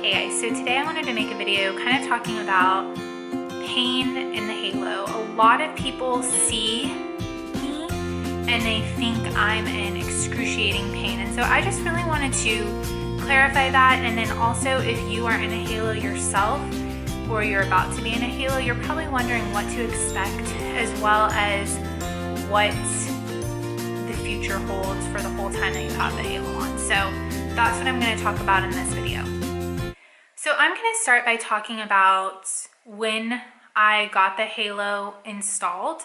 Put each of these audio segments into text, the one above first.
Hey guys, so today I wanted to make a video kind of talking about pain in the halo. A lot of people see me and they think I'm in excruciating pain, and so I just really wanted to clarify that. And then also, if you are in a halo yourself or you're about to be in a halo, you're probably wondering what to expect as well as what the future holds for the whole time that you have the halo on. So that's what I'm going to talk about in this video. So I'm going to start by talking about when I got the halo installed.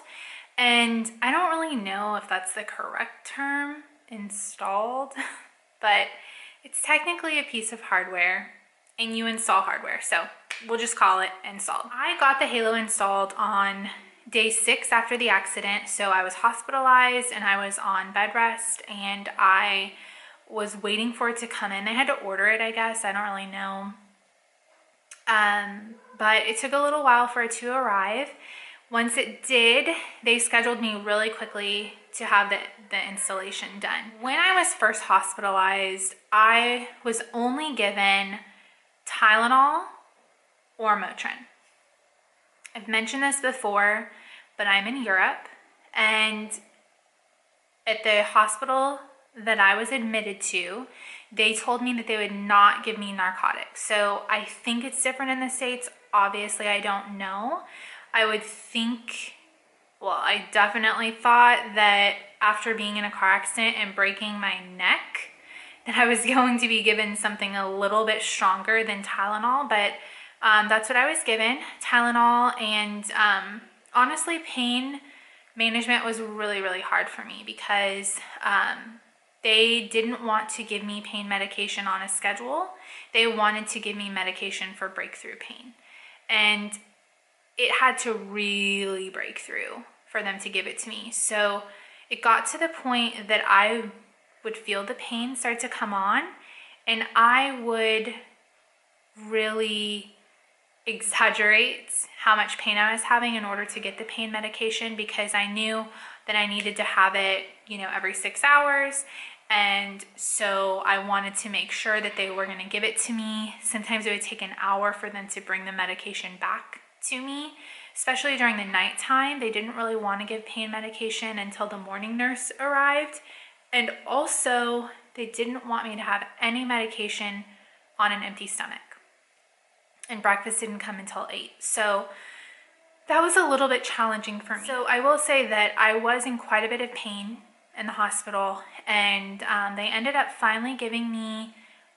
And I don't really know if that's the correct term, installed, but it's technically a piece of hardware and you install hardware. So we'll just call it installed. I got the halo installed on day 6 after the accident. So I was hospitalized and I was on bed rest and I was waiting for it to come in. They had to order it, I guess. I don't really know. But it took a little while for it to arrive. Once it did, they scheduled me really quickly to have the installation done. When I was first hospitalized, I was only given Tylenol or Motrin. I've mentioned this before, but I'm in Europe, and at the hospital that I was admitted to, they told me that they would not give me narcotics. So I think it's different in the States. Obviously, I don't know. I would think, well, I definitely thought that after being in a car accident and breaking my neck, that I was going to be given something a little bit stronger than Tylenol, but that's what I was given, Tylenol. And honestly, pain management was really, really hard for me because they didn't want to give me pain medication on a schedule. They wanted to give me medication for breakthrough pain. And it had to really break through for them to give it to me. So it got to the point that I would feel the pain start to come on, and I would really exaggerate how much pain I was having in order to get the pain medication, because I knew that I needed to have it, every 6 hours. And so I wanted to make sure that they were going to give it to me. Sometimes it would take an hour for them to bring the medication back to me, especially during the nighttime. They didn't really want to give pain medication until the morning nurse arrived. And also, they didn't want me to have any medication on an empty stomach. And breakfast didn't come until 8. So that was a little bit challenging for me. So I will say that I was in quite a bit of pain in the hospital, and they ended up finally giving me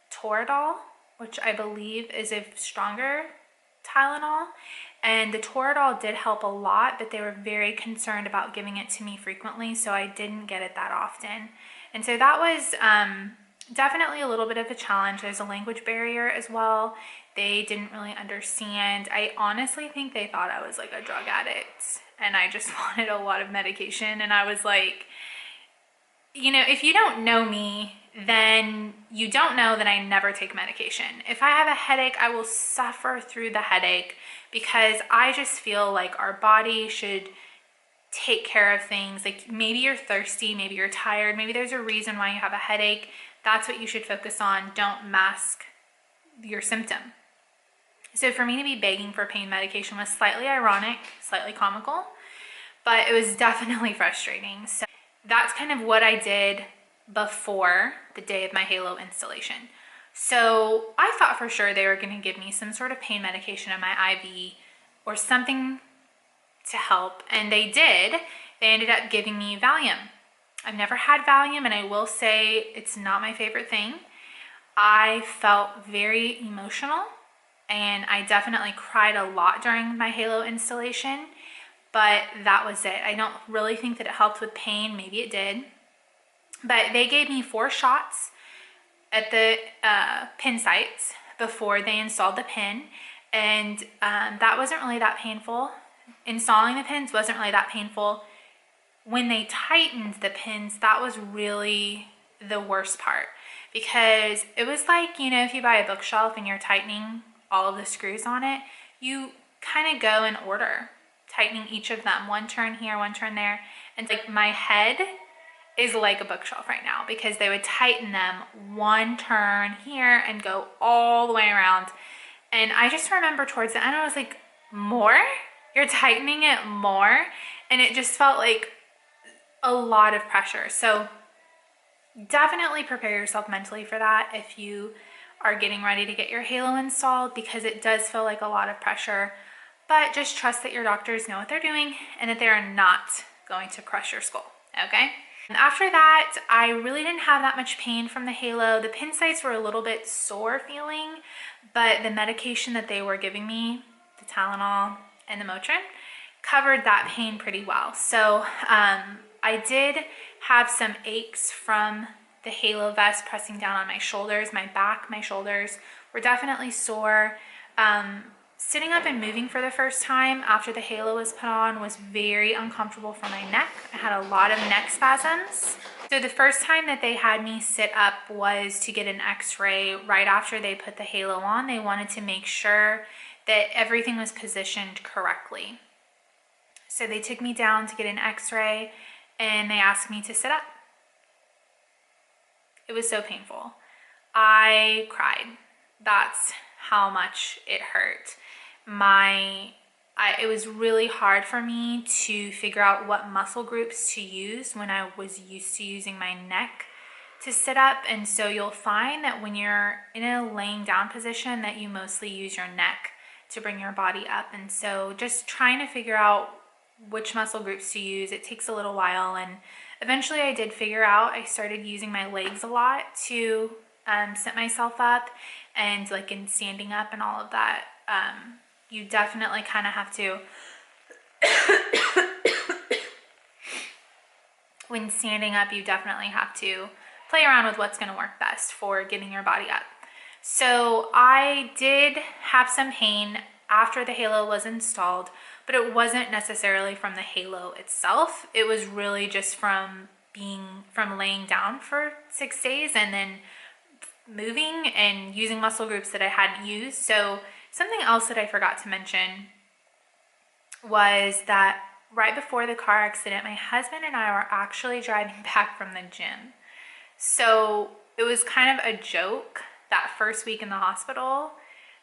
Toradol, which I believe is a stronger Tylenol. And the Toradol did help a lot, but they were very concerned about giving it to me frequently, so I didn't get it that often. And so that was definitely a little bit of a challenge. There's a language barrier as well. They didn't really understand. I honestly think they thought I was like a drug addict and I just wanted a lot of medication. And I was like, if you don't know me, then you don't know that I never take medication. If I have a headache, I will suffer through the headache because I just feel like our body should take care of things. Like maybe you're thirsty, maybe you're tired, maybe there's a reason why you have a headache. That's what you should focus on. Don't mask your symptom. So for me to be begging for pain medication was slightly ironic, slightly comical, but it was definitely frustrating. So that's kind of what I did before the day of my halo installation. So I thought for sure they were going to give me some sort of pain medication in my IV or something to help, and they did. They ended up giving me Valium. I've never had Valium, and I will say it's not my favorite thing. I felt very emotional, and I definitely cried a lot during my halo installation, but that was it. I don't really think that it helped with pain. Maybe it did. But they gave me 4 shots at the pin sites before they installed the pin, and that wasn't really that painful. Installing the pins wasn't really that painful. When they tightened the pins, that was really the worst part, because it was like, if you buy a bookshelf and you're tightening all of the screws on it, you kind of go in order, tightening each of them, one turn here, one turn there. And like my head is like a bookshelf right now, because they would tighten them one turn here and go all the way around. And I just remember towards the end, I was like, more? You're tightening it more? And it just felt like a lot of pressure. So definitely prepare yourself mentally for that if you are getting ready to get your halo installed, because it does feel like a lot of pressure. But just trust that your doctors know what they're doing and that they are not going to crush your skull, okay? And after that, I really didn't have that much pain from the halo. The pin sites were a little bit sore feeling, but the medication that they were giving me, the Tylenol and the Motrin, covered that pain pretty well. So I did have some aches from the halo vest pressing down on my shoulders, my back, my shoulders were definitely sore. Sitting up and moving for the first time after the halo was put on was very uncomfortable for my neck. I had a lot of neck spasms. So the first time that they had me sit up was to get an x-ray right after they put the halo on. They wanted to make sure that everything was positioned correctly. So they took me down to get an x-ray and they asked me to sit up. It was so painful. I cried. That's how much it hurt. It was really hard for me to figure out what muscle groups to use when I was used to using my neck to sit up. And so you'll find that when you're in a laying down position that you mostly use your neck to bring your body up. And so just trying to figure out which muscle groups to use, it takes a little while. And eventually I did figure out. I started using my legs a lot to sit myself up, and like in standing up and all of that. You definitely kind of have to, when standing up, you definitely have to play around with what's going to work best for getting your body up. So I did have some pain after the halo was installed, but it wasn't necessarily from the halo itself. It was really just from laying down for 6 days and then moving and using muscle groups that I hadn't used. So something else that I forgot to mention was that right before the car accident, my husband and I were actually driving back from the gym. So it was kind of a joke that first week in the hospital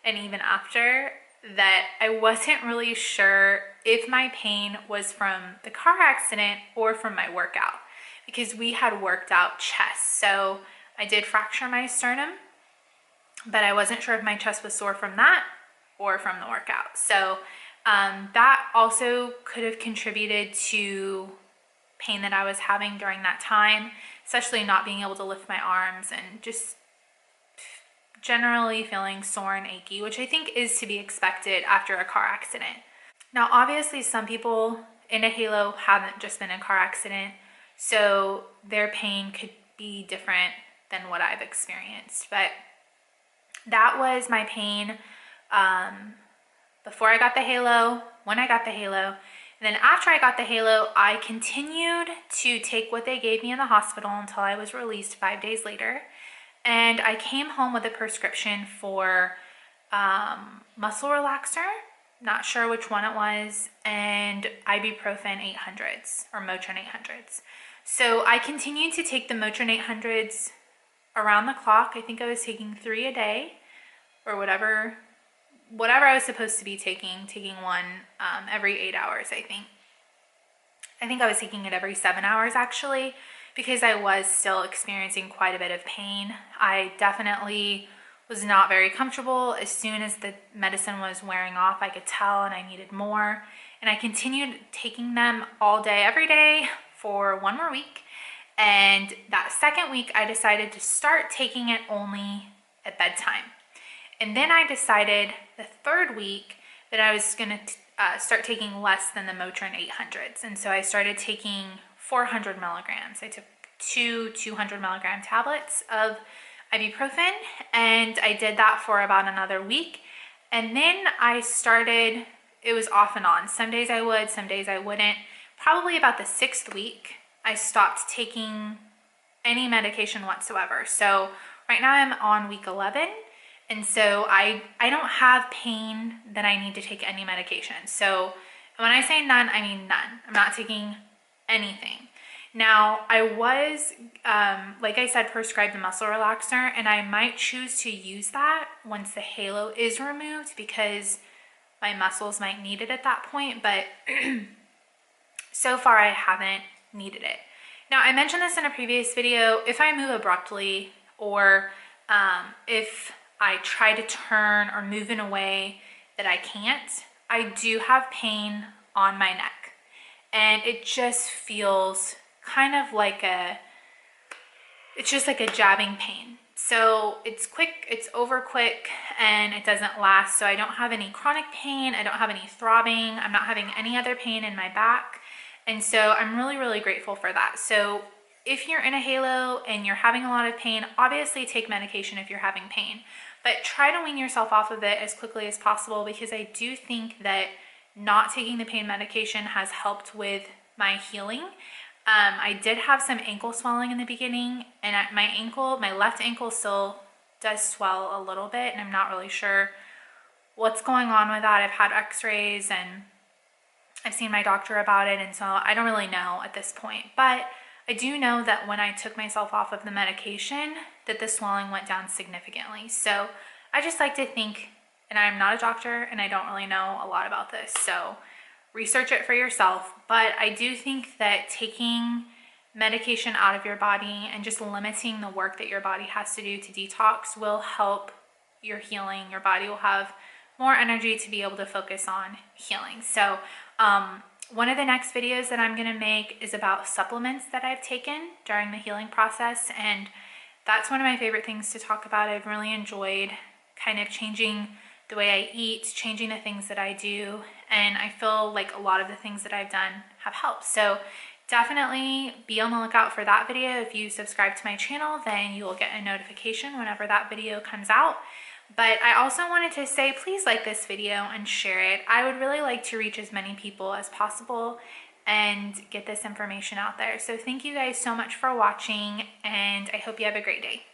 and even after, that I wasn't really sure if my pain was from the car accident or from my workout, because we had worked out chest. So I did fracture my sternum, but I wasn't sure if my chest was sore from that or from the workout. So that also could have contributed to pain that I was having during that time, especially not being able to lift my arms and just generally feeling sore and achy, which I think is to be expected after a car accident. Now, obviously, some people in a halo haven't just been in a car accident, so their pain could be different than what I've experienced. But that was my pain before I got the halo, when I got the halo, and then after I got the halo, I continued to take what they gave me in the hospital until I was released 5 days later. And I came home with a prescription for muscle relaxer, not sure which one it was, and ibuprofen 800s or Motrin 800s. So I continued to take the Motrin 800s around the clock. I think I was taking 3 a day or whatever I was supposed to be taking one every 8 hours, I think. I think I was taking it every 7 hours actually, because I was still experiencing quite a bit of pain. I definitely was not very comfortable. As soon as the medicine was wearing off, I could tell and I needed more. And I continued taking them all day, every day for 1 more week. And that second week, I decided to start taking it only at bedtime. And then I decided the third week that I was gonna start taking less than the Motrin 800s. And so I started taking 400 milligrams. I took 2 200 milligram tablets of ibuprofen, and I did that for about another week. And then I started, it was off and on. Some days I would, some days I wouldn't. Probably about the 6th week, I stopped taking any medication whatsoever. So right now I'm on week 11. And so I don't have pain that I need to take any medication. So when I say none, I mean none. I'm not taking anything. Now, I was, like I said, prescribed the muscle relaxer, and I might choose to use that once the halo is removed because my muscles might need it at that point, but so far I haven't needed it. Now, I mentioned this in a previous video. If I move abruptly or if I try to turn or move in a way that I can't, I do have pain on my neck. And it just feels kind of like it's just like a jabbing pain. So it's quick, it's over quick, and it doesn't last. So I don't have any chronic pain. I don't have any throbbing. I'm not having any other pain in my back. And so I'm really, really grateful for that. So if you're in a halo and you're having a lot of pain, obviously take medication if you're having pain, but try to wean yourself off of it as quickly as possible, because I do think that not taking the pain medication has helped with my healing. I did have some ankle swelling in the beginning, and my left ankle still does swell a little bit, and I'm not really sure what's going on with that. I've had x-rays and I've seen my doctor about it, and so I don't really know at this point. But I do know that when I took myself off of the medication, that the swelling went down significantly. So I just like to think, and I'm not a doctor and I don't really know a lot about this, so research it for yourself. But I do think that taking medication out of your body and just limiting the work that your body has to do to detox will help your healing. Your body will have more energy to be able to focus on healing. So one of the next videos that I'm going to make is about supplements that I've taken during the healing process, and that's one of my favorite things to talk about. I've really enjoyed kind of changing the way I eat, changing the things that I do, and I feel like a lot of the things that I've done have helped. So definitely be on the lookout for that video. If you subscribe to my channel, then you will get a notification whenever that video comes out. But I also wanted to say, please like this video and share it. I would really like to reach as many people as possible and get this information out there. So thank you guys so much for watching, and I hope you have a great day.